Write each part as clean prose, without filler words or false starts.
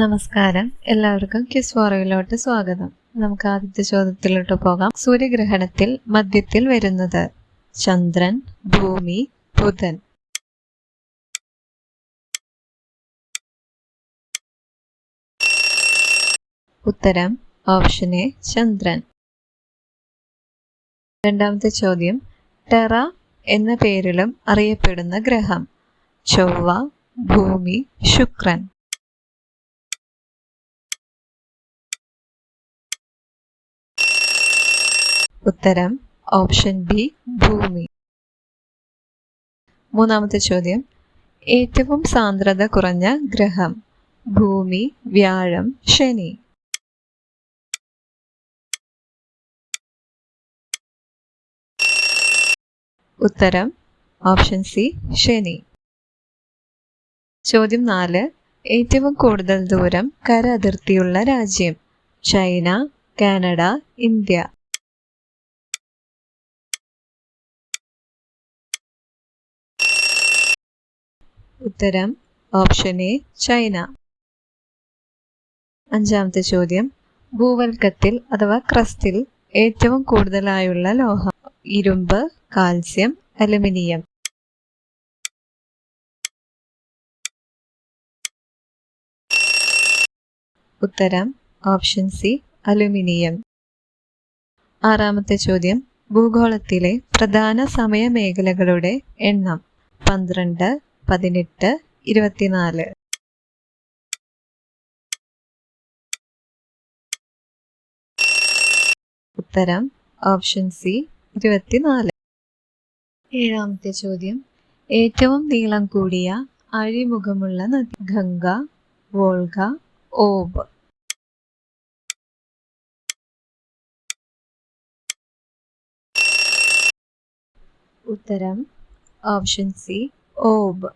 നമസ്കാരം, എല്ലാവർക്കും ക്വിസ് ഫോറയിലോട്ട് സ്വാഗതം. നമുക്ക് ആദ്യത്തെ ചോദ്യത്തിലോട്ട് പോകാം. സൂര്യഗ്രഹണത്തിൽ മധ്യത്തിൽ വരുന്നത് ചന്ദ്രൻ, ഭൂമി, ബുധൻ. ഉത്തരം ഓപ്ഷൻ എ ചന്ദ്രൻ. രണ്ടാമത്തെ ചോദ്യം, ടെറ എന്ന പേരിലും അറിയപ്പെടുന്ന ഗ്രഹം ചൊവ്വ, ഭൂമി, ശുക്രൻ. ഉത്തരം ഓപ്ഷൻ ബി ഭൂമി. മൂന്നാമത്തെ ചോദ്യം, ഏറ്റവും സാന്ദ്രത കുറഞ്ഞ ഗ്രഹം ഭൂമി, വ്യാഴം, ശനി. ഉത്തരം ഓപ്ഷൻ സി ശനി. ചോദ്യം 4, ഏറ്റവും കൂടുതൽ ദൂരം കര അതിർത്തിയുള്ള രാജ്യം ചൈന, കാനഡ, ഇന്ത്യ. ഉത്തരം ഓപ്ഷൻ എ ചൈന. അഞ്ചാമത്തെ ചോദ്യം, ഭൂവൽക്കത്തിൽ അഥവാ ക്രസ്റ്റിൽ ഏറ്റവും കൂടുതലായുള്ള ലോഹം ഇരുമ്പ്, കാൽസ്യം, അലുമിനിയം. ഉത്തരം ഓപ്ഷൻ സി അലുമിനിയം. ആറാമത്തെ ചോദ്യം, ഭൂഗോളത്തിലെ പ്രധാന സമയമേഖലകളുടെ എണ്ണം 12, 18, 24. ഉത്തരം ഓപ്ഷൻ സി 24. ഏഴാമത്തെ ചോദ്യം, ഏറ്റവും നീളം കൂടിയ അഴിമുഖമുള്ള നദി ഗംഗ, വോൾഗ, ഓബ്. ഉത്തരം ഓപ്ഷൻ സി ഓബ്.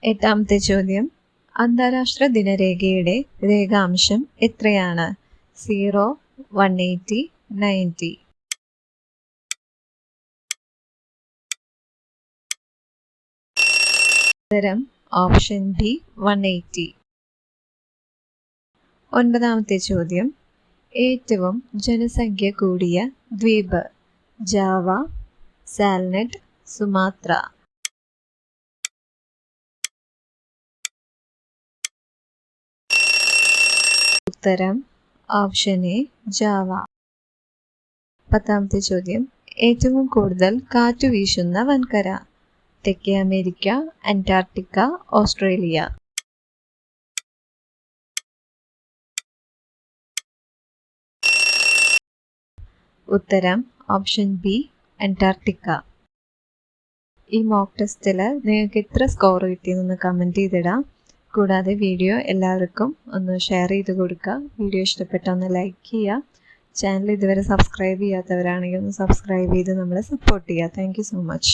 എട്ടാമത്തെ ചോദ്യം, അന്താരാഷ്ട്ര ദിനരേഖയുടെ രേഖാംശം എത്രയാണ് 0, 180, 90. ഉത്തരം ഓപ്ഷൻ ബി 180. ഒൻപതാമത്തെ ചോദ്യം, ഏറ്റവും ജനസംഖ്യ കൂടിയ ദ്വീപ് ജാവ, സാൽനെറ്റ്, സുമാത്ര. ഉത്തരം ഓപ്ഷൻ എ ജാവ. പത്താമത്തെ ചോദ്യം, ഏറ്റവും കൂടുതൽ കാറ്റ് വീശുന്ന വൻകര തെക്കേ അമേരിക്ക, അന്റാർട്ടിക്ക, ഓസ്ട്രേലിയ. ഉത്തരം ഓപ്ഷൻ ബി അന്റാർട്ടിക്ക. ഈ മോക്ക് ടെസ്റ്റിൽ നിങ്ങൾക്ക് എത്ര സ്കോർ കിട്ടിയെന്നൊന്ന് കമൻറ്റ് ചെയ്തിടാം. കൂടാതെ വീഡിയോ എല്ലാവർക്കും ഒന്ന് ഷെയർ ചെയ്ത് കൊടുക്കുക. വീഡിയോ ഇഷ്ടപ്പെട്ടാൽ ഒന്ന് ലൈക്ക് ചെയ്യുക. ചാനൽ ഇതുവരെ സബ്സ്ക്രൈബ് ചെയ്യാത്തവരാണെങ്കിൽ ഒന്ന് സബ്സ്ക്രൈബ് ചെയ്ത് നമ്മളെ സപ്പോർട്ട് ചെയ്യുക. Thank you so much.